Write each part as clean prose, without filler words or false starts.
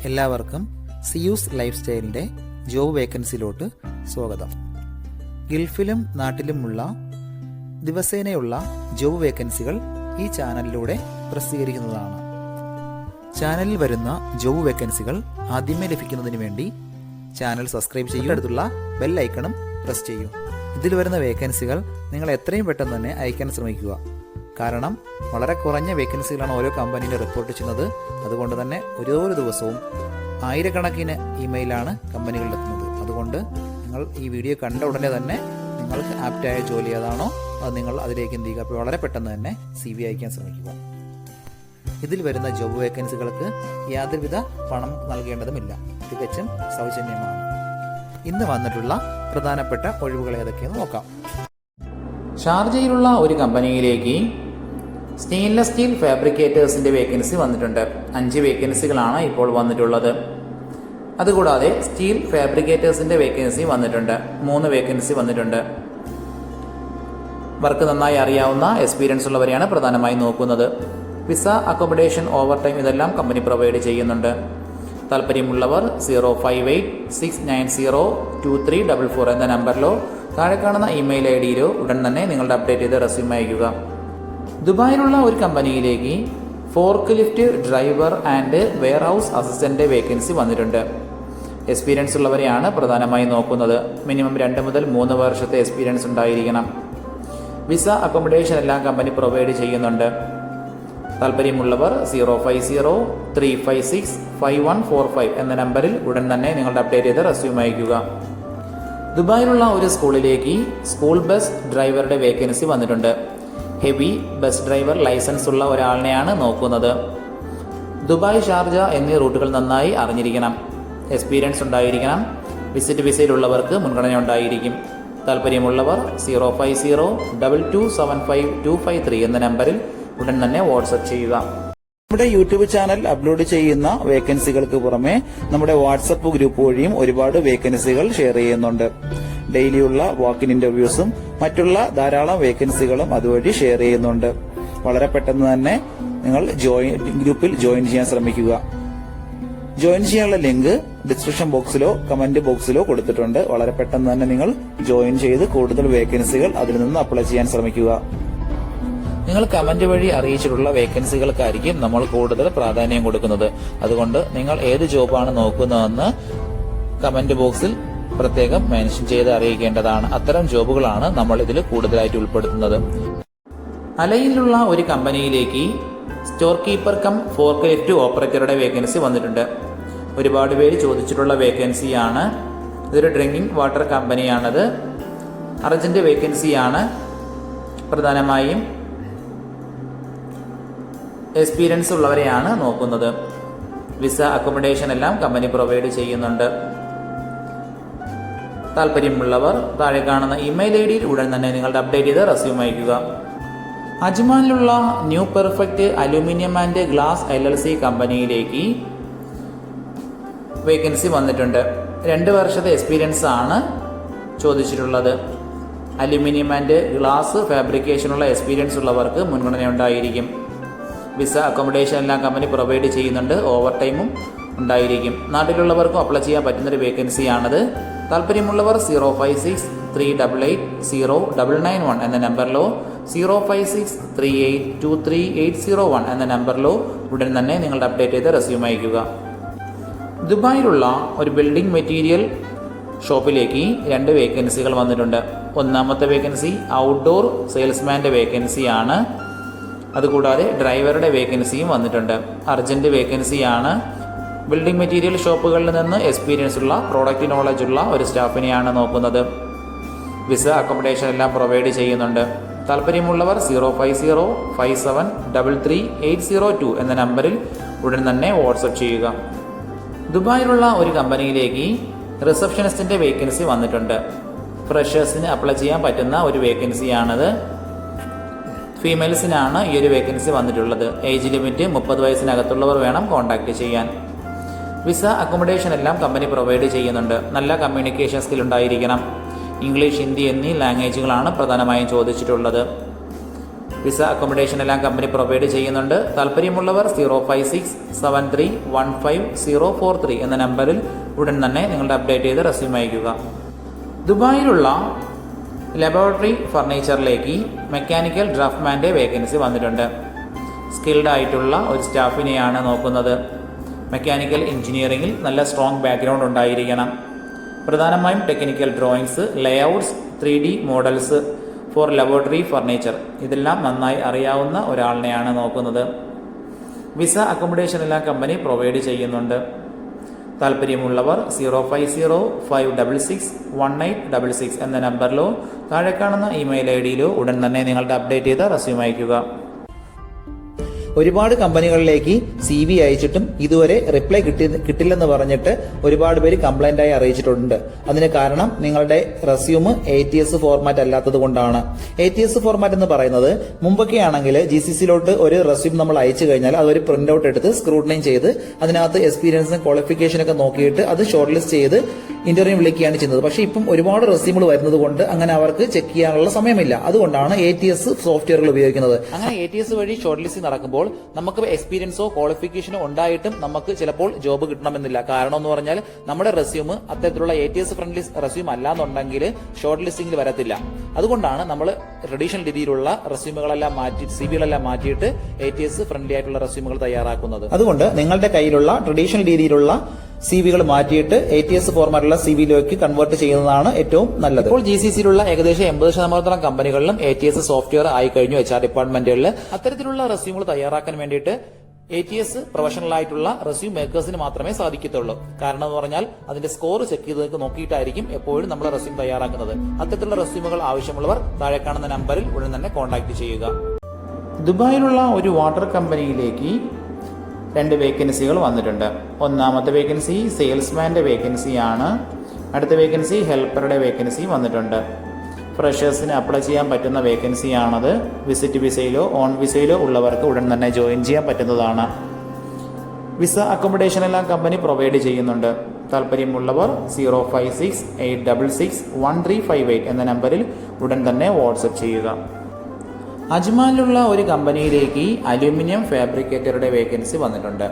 എല്ലാവർക്കും Zeus life സ്റ്റൈലിൻ്റെ job വേക്കൻസിയിലോട്ട് സ്വാഗതം. ഗൾഫിലും നാട്ടിലുമുള്ള ദിവസേനയുള്ള job വേക്കൻസികൾ ഈ ചാനലിലൂടെ പ്രസിദ്ധീകരിക്കുന്നതാണ്. ചാനലിൽ വരുന്ന ജോബ് വേക്കൻസികൾ ആദ്യമേ ലഭിക്കുന്നതിന് വേണ്ടി ചാനൽ സബ്സ്ക്രൈബ് ചെയ്യുക, അടുത്തുള്ള ബെൽ ഐക്കണും പ്രസ് ചെയ്യൂ. ഇതിൽ വരുന്ന വേക്കൻസികൾ നിങ്ങൾ എത്രയും പെട്ടെന്ന് തന്നെ അയക്കാൻ ശ്രമിക്കുക. കാരണം വളരെ കുറഞ്ഞ വേക്കൻസികളാണ് ഓരോ കമ്പനിയിലും റിപ്പോർട്ട് ചെയ്യുന്നത്. അതുകൊണ്ട് തന്നെ ഓരോ ദിവസവും ആയിരക്കണക്കിന് ഇമെയിലാണ് കമ്പനികളിലെത്തുന്നത്. അതുകൊണ്ട് നിങ്ങൾ ഈ വീഡിയോ കണ്ട ഉടനെ തന്നെ നിങ്ങൾക്ക് ആപ്റ്റായ ജോലി ഏതാണോ അത് നിങ്ങൾ അതിലേക്ക് എന്ത് ചെയ്യുക, അപ്പോൾ വളരെ പെട്ടെന്ന് തന്നെ CV അയക്കാൻ ശ്രമിക്കുക. ഇതിൽ വരുന്ന ജോബ് വേക്കൻസികൾക്ക് യാതൊരുവിധ പണം നൽകേണ്ടതുമില്ല, തികച്ചും സൗജന്യമാണ്. ഇന്ന് വന്നിട്ടുള്ള പ്രധാനപ്പെട്ട ഒഴിവുകൾ ഏതൊക്കെയെന്ന് നോക്കാം. ഷാർജയിലുള്ള ഒരു കമ്പനിയിലേക്ക് സ്റ്റെയിൻലെസ് സ്റ്റീൽ ഫാബ്രിക്കേറ്റേഴ്സിന്റെ വേക്കൻസി വന്നിട്ടുണ്ട്. 5 വേക്കൻസികളാണ് ഇപ്പോൾ വന്നിട്ടുള്ളത്. അതുകൂടാതെ സ്റ്റീൽ ഫാബ്രിക്കേറ്റേഴ്സിന്റെ വേക്കൻസി വന്നിട്ടുണ്ട്. 3 വേക്കൻസി വന്നിട്ടുണ്ട്. വർക്ക് നന്നായി അറിയാവുന്ന എക്സ്പീരിയൻസ് ഉള്ളവരെയാണ് പ്രധാനമായും നോക്കുന്നത്. വിസ, അക്കോമഡേഷൻ, ഓവർ ടൈം ഇതെല്ലാം കമ്പനി പ്രൊവൈഡ് ചെയ്യുന്നുണ്ട്. താല്പര്യമുള്ളവർ 05869023444 എന്ന നമ്പറിലോ താഴെ കാണുന്ന ഇമെയിൽ ID-യിലോ ഉടൻ തന്നെ നിങ്ങളുടെ അപ്ഡേറ്റ് ചെയ്ത് റെസ്യൂം അയക്കുക. ദുബായിലുള്ള ഒരു കമ്പനിയിലേക്ക് forklift driver and warehouse assistant vacancy വന്നിട്ടുണ്ട്. എക്സ്പീരിയൻസ് ഉള്ളവരെയാണ് പ്രധാനമായും നോക്കുന്നത്. മിനിമം 2 മുതൽ 3 വർഷത്തെ എക്സ്പീരിയൻസ് ഉണ്ടായിരിക്കണം. വിസ, അക്കോമഡേഷൻ എല്ലാം കമ്പനി പ്രൊവൈഡ് ചെയ്യുന്നുണ്ട്. താല്പര്യമുള്ളവർ 05035655145 എന്ന നമ്പറിൽ ഉടൻ തന്നെ നിങ്ങളുടെ അപ്ഡേറ്റ് ചെയ്ത് റെസ്യൂം അയക്കുക. ദുബായിലുള്ള ഒരു സ്കൂളിലേക്ക് സ്കൂൾ ബസ് ഡ്രൈവറുടെ വേക്കൻസി വന്നിട്ടുണ്ട്. ഹെവി ബസ് ഡ്രൈവർ ലൈസൻസ് ഉള്ള ഒരാളിനെയാണ് നോക്കുന്നത്. ദുബായ്, ഷാർജ എന്നീ റൂട്ടുകൾ നന്നായി അറിഞ്ഞിരിക്കണം. എക്സ്പീരിയൻസ് ഉണ്ടായിരിക്കണം. വിസിറ്റ് വിസയിലുള്ളവർക്ക് മുൻഗണന ഉണ്ടായിരിക്കും. താല്പര്യമുള്ളവർ 05022755253 എന്ന നമ്പറിൽ ഉടൻ തന്നെ വാട്സപ്പ് ചെയ്യുക. നമ്മുടെ യൂട്യൂബ് ചാനൽ അപ്ലോഡ് ചെയ്യുന്ന വേക്കൻസികൾക്ക് പുറമെ നമ്മുടെ വാട്സപ്പ് ഗ്രൂപ്പ് വഴിയും ഒരുപാട് വേക്കൻസികൾ ഷെയർ ചെയ്യുന്നുണ്ട്. ഡെയിലിയുള്ള വാക്കിൻ ഇന്റർവ്യൂസും മറ്റുള്ള ധാരാളം വേക്കൻസികളും അതുവഴി ഷെയർ ചെയ്യുന്നുണ്ട്. വളരെ പെട്ടെന്ന് തന്നെ നിങ്ങൾ ഗ്രൂപ്പിൽ ജോയിൻ ചെയ്യാൻ ശ്രമിക്കുക. ജോയിൻ ചെയ്യാനുള്ള ലിങ്ക് ഡിസ്ക്രിപ്ഷൻ ബോക്സിലോ കമന്റ് ബോക്സിലോ കൊടുത്തിട്ടുണ്ട്. വളരെ പെട്ടെന്ന് തന്നെ നിങ്ങൾ ജോയിൻ ചെയ്ത് കൂടുതൽ വേക്കൻസികൾ അതിൽ നിന്ന് അപ്ലൈ ചെയ്യാൻ ശ്രമിക്കുക. നിങ്ങൾ കമന്റ് വഴി അറിയിച്ചിട്ടുള്ള വേക്കൻസികൾക്കായിരിക്കും നമ്മൾ കൂടുതൽ പ്രാധാന്യം കൊടുക്കുന്നത്. അതുകൊണ്ട് നിങ്ങൾ ഏത് ജോബാണ് നോക്കുന്നതെന്ന് കമന്റ് ബോക്സിൽ പ്രത്യേകം മെൻഷൻ ചെയ്ത് അറിയിക്കേണ്ടതാണ്. അത്തരം ജോബുകളാണ് നമ്മൾ ഇതിൽ കൂടുതലായിട്ട് ഉൾപ്പെടുത്തുന്നത്. അലയിലുള്ള ഒരു കമ്പനിയിലേക്ക് store keeper cum fork lift ഓപ്പറേറ്ററുടെ വേക്കൻസി വന്നിട്ടുണ്ട്. ഒരുപാട് പേര് ചോദിച്ചിട്ടുള്ള വേക്കൻസിയാണ്. ഇതൊരു ഡ്രിങ്കിങ് വാട്ടർ കമ്പനിയാണത്. അർജന്റ് വേക്കൻസിയാണ്. പ്രധാനമായും എക്സ്പീരിയൻസ് ഉള്ളവരെയാണ് നോക്കുന്നത്. വിസ, അക്കോമഡേഷൻ എല്ലാം കമ്പനി പ്രൊവൈഡ് ചെയ്യുന്നുണ്ട്. താല്പര്യമുള്ളവർ താഴെ കാണുന്ന ഇമെയിൽ ID-യിൽ ഉടൻ തന്നെ നിങ്ങളുടെ അപ്ഡേറ്റ് ചെയ്ത് റെസ്യൂം അയക്കുക. അജ്മാനിലുള്ള new perfect aluminium and glass LLC കമ്പനിയിലേക്ക് വേക്കൻസി വന്നിട്ടുണ്ട്. 2 വർഷത്തെ എക്സ്പീരിയൻസ് ആണ് ചോദിച്ചിട്ടുള്ളത്. അലൂമിനിയം ആൻഡ് ഗ്ലാസ് ഫാബ്രിക്കേഷനുള്ള എക്സ്പീരിയൻസ് ഉള്ളവർക്ക് മുൻഗണന ഉണ്ടായിരിക്കും. വിസ, അക്കോമഡേഷൻ എല്ലാം കമ്പനി പ്രൊവൈഡ് ചെയ്യുന്നുണ്ട്. ഓവർ ടൈമും ഉണ്ടായിരിക്കും. നാട്ടിലുള്ളവർക്കും അപ്ലൈ ചെയ്യാൻ പറ്റുന്നൊരു വേക്കൻസിയാണത്. താല്പര്യമുള്ളവർ 05638809991 എന്ന നമ്പറിലോ 05638238001 എന്ന നമ്പറിലോ ഉടൻ തന്നെ നിങ്ങളുടെ അപ്ഡേറ്റ് ചെയ്ത് റെസ്യൂം അയക്കുക. ദുബായിലുള്ള ഒരു ബിൽഡിംഗ് മെറ്റീരിയൽ ഷോപ്പിലേക്ക് 2 വേക്കൻസികൾ വന്നിട്ടുണ്ട്. ഒന്നാമത്തെ വേക്കൻസി ഔട്ട്ഡോർ സെയിൽസ്മാന്റെ വേക്കൻസിയാണ്. അതുകൂടാതെ ഡ്രൈവറുടെ വേക്കൻസിയും വന്നിട്ടുണ്ട്. അർജന്റ് വേക്കൻസിയാണ്. ബിൽഡിംഗ് മെറ്റീരിയൽ ഷോപ്പുകളിൽ നിന്ന് എക്സ്പീരിയൻസ് ഉള്ള പ്രോഡക്റ്റ് നോളജ് ഉള്ള ഒരു സ്റ്റാഫിനെയാണ് നോക്കുന്നത്. വിസ, അക്കോമഡേഷൻ എല്ലാം പ്രൊവൈഡ് ചെയ്യുന്നുണ്ട്. താല്പര്യമുള്ളവർ 05057333802 എന്ന നമ്പറിൽ ഉടൻ തന്നെ വാട്സപ്പ് ചെയ്യുക. ദുബായിലുള്ള ഒരു കമ്പനിയിലേക്ക് റിസപ്ഷനിസ്റ്റിന്റെ വേക്കൻസി വന്നിട്ടുണ്ട്. ഫ്രഷേഴ്സിന് അപ്ലൈ ചെയ്യാൻ പറ്റുന്ന ഒരു വേക്കൻസിയാണത്. ഫീമെയിൽസിനാണ് ഈ ഒരു വേക്കൻസി വന്നിട്ടുള്ളത്. ഏജ് ലിമിറ്റ് 30 വയസ്സിനകത്തുള്ളവർ വേണം കോൺടാക്ട് ചെയ്യാൻ. വിസ, അക്കോമഡേഷൻ എല്ലാം കമ്പനി പ്രൊവൈഡ് ചെയ്യുന്നുണ്ട്. നല്ല കമ്മ്യൂണിക്കേഷൻ സ്കിൽ ഉണ്ടായിരിക്കണം. ഇംഗ്ലീഷ്, ഹിന്ദി എന്നീ ലാംഗ്വേജുകളാണ് പ്രധാനമായും ചോദിച്ചിട്ടുള്ളത്. വിസ അക്കോമഡേഷൻ എല്ലാം കമ്പനി പ്രൊവൈഡ് ചെയ്യുന്നുണ്ട്. താല്പര്യമുള്ളവർ 056-7315-043 എന്ന നമ്പറിൽ ഉടൻ തന്നെ നിങ്ങളുടെ അപ്ഡേറ്റ് ചെയ്ത് റെസ്യൂം അയക്കുക. ദുബായിലുള്ള ലബോറട്ടറി ഫർണിച്ചറിലേക്ക് മെക്കാനിക്കൽ ഡ്രാഫ്റ്റ്മാൻ്റെ വേക്കൻസി വന്നിട്ടുണ്ട്. സ്കിൽഡ് ആയിട്ടുള്ള ഒരു സ്റ്റാഫിനെയാണ് നോക്കുന്നത്. മെക്കാനിക്കൽ എഞ്ചിനീയറിംഗിൽ നല്ല സ്ട്രോങ് ബാക്ക്ഗ്രൗണ്ട് ഉണ്ടായിരിക്കണം. പ്രധാനമായും technical drawings, layouts, 3D models four laboratory furniture ഇതെല്ലാം നന്നായി അറിയാവുന്ന ഒരാളിനെയാണ് നോക്കുന്നത്. വിസ അക്കോമഡേഷൻ എല്ലാം കമ്പനി പ്രൊവൈഡ് ചെയ്യുന്നുണ്ട്. താല്പര്യമുള്ളവർ 050-566-1866 എന്ന നമ്പറിലോ താഴെ കാണുന്ന ഇമെയിൽ ID-യിലോ ഉടൻ തന്നെ നിങ്ങളുടെ അപ്ഡേറ്റ് ചെയ്ത റെസ്യൂം അയക്കുക. ഒരുപാട് കമ്പനികളിലേക്ക് CV അയച്ചിട്ടും ഇതുവരെ റിപ്ലൈ കിട്ടില്ലെന്ന് പറഞ്ഞിട്ട് ഒരുപാട് പേര് കംപ്ലൈന്റ് ആയി അറിയിച്ചിട്ടുണ്ട്. അതിന് കാരണം നിങ്ങളുടെ റെസ്യൂം ATS ഫോർമാറ്റ് അല്ലാത്തത് കൊണ്ടാണ്. ATS ഫോർമാറ്റ് എന്ന് പറയുന്നത് മുമ്പൊക്കെ ആണെങ്കിൽ GCCയിലോട്ട് ഒരു റെസ്യൂം നമ്മൾ അയച്ചു കഴിഞ്ഞാൽ അതൊരു പ്രിന്റ് ഔട്ട് എടുത്ത് സ്ക്രൂട്ടനൈ ചെയ്ത് അതിനകത്ത് എക്സ്പീരിയൻസും ക്വാളിഫിക്കേഷൻ ഒക്കെ നോക്കിയിട്ട് അത് ഷോർട്ട് ലിസ്റ്റ് ചെയ്ത് ഇന്റർവ്യൂ വിളിക്കുകയാണ് ചെയ്യുന്നത്. പക്ഷേ ഇപ്പം ഒരുപാട് റെസ്യൂമുകൾ വരുന്നത് കൊണ്ട് അങ്ങനെ അവർക്ക് ചെക്ക് ചെയ്യാനുള്ള സമയമില്ല. അതുകൊണ്ടാണ് ATS സോഫ്റ്റ്വെയറുകൾ ഉപയോഗിക്കുന്നത്. അങ്ങനെ ATS വഴി ഷോർട്ട് ലിസ്റ്റ് നടക്കുമ്പോൾ നമുക്ക് എക്സ്പീരിയൻസോ ക്വാളിഫിക്കേഷനോ ഉണ്ടായിട്ടും നമുക്ക് ചിലപ്പോൾ ജോബ് കിട്ടണമെന്നില്ല. കാരണം എന്ന് പറഞ്ഞാൽ നമ്മുടെ റെസ്യൂം അത്തരത്തിലുള്ള ATS ഫ്രണ്ട്ലി റെസ്യൂം അല്ലാന്നുണ്ടെങ്കിൽ ഷോർട്ട് ലിസ്റ്റിംഗിൽ വരത്തില്ല. അതുകൊണ്ടാണ് നമ്മൾ ട്രഡീഷണൽ രീതിയിലുള്ള റെസ്യൂമുകളെല്ലാം മാറ്റി CVകളെല്ലാം മാറ്റിയിട്ട് ATS ഫ്രണ്ട്ലി ആയിട്ടുള്ള റെസ്യൂമുകൾ തയ്യാറാക്കുന്നത്. അതുകൊണ്ട് നിങ്ങളുടെ കയ്യിലുള്ള ട്രഡീഷണൽ രീതിയിലുള്ള CVകൾ മാറ്റിയിട്ട് ATS ഫോർമാറ്റുള്ള CVയിലേക്ക് കൺവേർട്ട് ചെയ്യുന്നതാണ് ഏറ്റവും നല്ലത്. ഇപ്പോൾ GCCയിലുള്ള ഏകദേശം 80% കമ്പനികളിലും ATS സോഫ്റ്റ്വെയർ ആയി കഴിഞ്ഞു. HR ഡിപ്പാർട്ട്മെന്റുകളിൽ അത്തരത്തിലുള്ള റെസ്യൂമുകൾ തയ്യാറാക്കാൻ വേണ്ടിയിട്ട് ATS പ്രൊഫഷണൽ ആയിട്ടുള്ള റെസ്യൂം മേക്കേഴ്സിന് മാത്രമേ സാധിക്കത്തുള്ളൂ. കാരണം എന്ന് പറഞ്ഞാൽ അതിന്റെ സ്കോർ ചെക്ക് ചെയ്ത് നോക്കിയിട്ടായിരിക്കും എപ്പോഴും നമ്മൾ റെസ്യൂം തയ്യാറാക്കുന്നത്. അത്തരത്തിലുള്ള റെസ്യൂമുകൾ ആവശ്യമുള്ളവർ താഴെ കാണുന്ന നമ്പറിൽ ഉടൻ തന്നെ കോൺടാക്ട് ചെയ്യുക. ദുബായിലുള്ള ഒരു വാട്ടർ കമ്പനിയിലേക്ക് 2 വേക്കൻസികൾ വന്നിട്ടുണ്ട്. ഒന്നാമത്തെ വേക്കൻസി സെയിൽസ്മാന്റെ വേക്കൻസിയാണ്. അടുത്ത വേക്കൻസി ഹെൽപ്പറുടെ വേക്കൻസി വന്നിട്ടുണ്ട്. ഫ്രഷേഴ്സിന് അപ്ലൈ ചെയ്യാൻ പറ്റുന്ന വേക്കൻസിയാണത്. വിസിറ്റ് വിസയിലോ ഓൺ വിസയിലോ ഉള്ളവർക്ക് ഉടൻ തന്നെ ജോയിൻ ചെയ്യാൻ പറ്റുന്നതാണ്. വിസ അക്കോമഡേഷൻ എല്ലാം കമ്പനി പ്രൊവൈഡ് ചെയ്യുന്നുണ്ട്. താല്പര്യമുള്ളവർ 056-866-1358 എന്ന നമ്പറിൽ ഉടൻ തന്നെ വാട്സപ്പ് ചെയ്യുക. അജ്മാനിലുള്ള ഒരു കമ്പനിയിലേക്ക് അലൂമിനിയം ഫാബ്രിക്കേറ്ററുടെ വേക്കൻസി വന്നിട്ടുണ്ട്.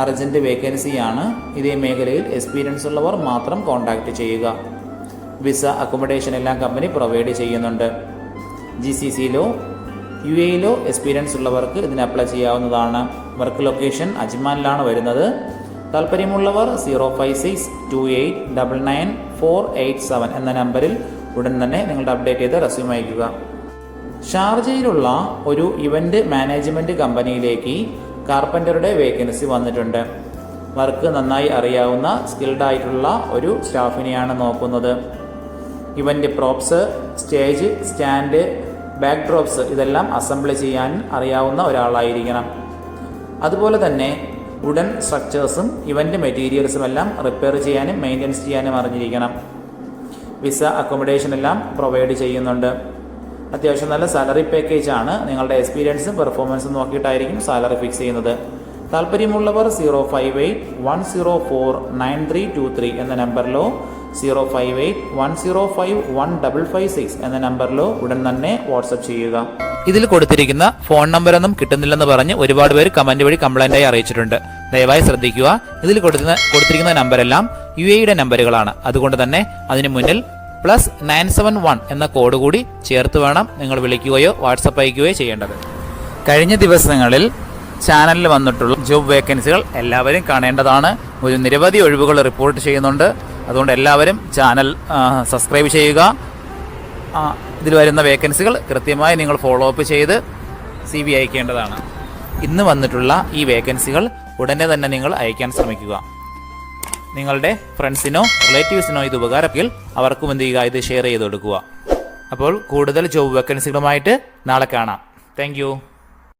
അർജന്റ് വേക്കൻസിയാണ്. ഇതേ മേഖലയിൽ എക്സ്പീരിയൻസ് ഉള്ളവർ മാത്രം കോൺടാക്ട് ചെയ്യുക. വിസ അക്കോമഡേഷൻ എല്ലാം കമ്പനി പ്രൊവൈഡ് ചെയ്യുന്നുണ്ട്. GCCയിലോ UAEയിലോ എക്സ്പീരിയൻസ് ഉള്ളവർക്ക് ഇതിന് അപ്ലൈ ചെയ്യാവുന്നതാണ്. വർക്ക് ലൊക്കേഷൻ അജ്മാനിലാണ് വരുന്നത്. താല്പര്യമുള്ളവർ 056-2899-487 എന്ന നമ്പറിൽ ഉടൻ തന്നെ നിങ്ങളുടെ അപ്ഡേറ്റ് ചെയ്ത് റെസ്യൂം അയക്കുക. ഷാർജയിലുള്ള ഒരു ഇവന്റ് മാനേജ്മെന്റ് കമ്പനിയിലേക്ക് കാർപ്പന്ററുടെ വേക്കൻസി വന്നിട്ടുണ്ട്. വർക്ക് നന്നായി അറിയാവുന്ന സ്കിൽഡ് ആയിട്ടുള്ള ഒരു സ്റ്റാഫിനെയാണ് നോക്കുന്നത്. Event props, stage, stand, back drops ഇതെല്ലാം അസംബ്ലി ചെയ്യാൻ അറിയാവുന്ന ഒരാളായിരിക്കണം. അതുപോലെ തന്നെ വുഡൻ സ്ട്രക്ചേഴ്സും ഇവന്റ് മെറ്റീരിയൽസും എല്ലാം റിപ്പയർ ചെയ്യാനും മെയിൻ്റെനൻസ് ചെയ്യാനും അറിഞ്ഞിരിക്കണം. വിസ അക്കോമഡേഷൻ എല്ലാം പ്രൊവൈഡ് ചെയ്യുന്നുണ്ട്. അത്യാവശ്യം നല്ല സാലറി പാക്കേജ് ആണ്. നിങ്ങളുടെ എക്സ്പീരിയൻസും പെർഫോമൻസും നോക്കിയിട്ടായിരിക്കും സാലറി ഫിക്സ് ചെയ്യുന്നത്. താല്പര്യമുള്ളവർ 058-104-9323 എന്ന നമ്പറിലോ 058-105-1556 എന്ന നമ്പറിലോ ഉടൻ തന്നെ വാട്സപ്പ് ചെയ്യുക. ഇതിൽ കൊടുത്തിരിക്കുന്ന ഫോൺ നമ്പറൊന്നും കിട്ടുന്നില്ലെന്ന് പറഞ്ഞ് ഒരുപാട് പേര് കമന്റ് വഴി കംപ്ലൈന്റായി അറിയിച്ചിട്ടുണ്ട്. ദയവായി ശ്രദ്ധിക്കുക. ഇതിൽ കൊടുത്തിരിക്കുന്ന നമ്പരെല്ലാം UAEയുടെ നമ്പറുകളാണ്. അതുകൊണ്ട് തന്നെ അതിന് മുന്നിൽ +971 എന്ന കോഡ് കൂടി ചേർത്ത് വേണം നിങ്ങൾ വിളിക്കുകയോ വാട്സപ്പ് അയക്കുകയോ ചെയ്യേണ്ടത്. കഴിഞ്ഞ ദിവസങ്ങളിൽ ചാനലിൽ വന്നിട്ടുള്ള ജോബ് വേക്കൻസികൾ എല്ലാവരും കാണേണ്ടതാണ്. ഒരു നിരവധി ഒഴിവുകൾ റിപ്പോർട്ട് ചെയ്യുന്നുണ്ട്. അതുകൊണ്ട് എല്ലാവരും ചാനൽ സബ്സ്ക്രൈബ് ചെയ്യുക. ഇതിൽ വരുന്ന വേക്കൻസികൾ കൃത്യമായി നിങ്ങൾ ഫോളോ അപ്പ് ചെയ്ത് CV അയക്കേണ്ടതാണ്. ഇന്ന് വന്നിട്ടുള്ള ഈ വേക്കൻസികൾ ഉടനെ തന്നെ നിങ്ങൾ അയക്കാൻ ശ്രമിക്കുക. നിങ്ങളുടെ ഫ്രണ്ട്സിനോ റിലേറ്റീവ്സിനോ ഇത് ഉപകാരമെങ്കിൽ അവർക്കും എന്ത് ചെയ്യുക, ഇത് ഷെയർ ചെയ്ത് കൊടുക്കുക. അപ്പോൾ കൂടുതൽ ജോബ് വേക്കൻസികളുമായിട്ട് നാളെ കാണാം. താങ്ക്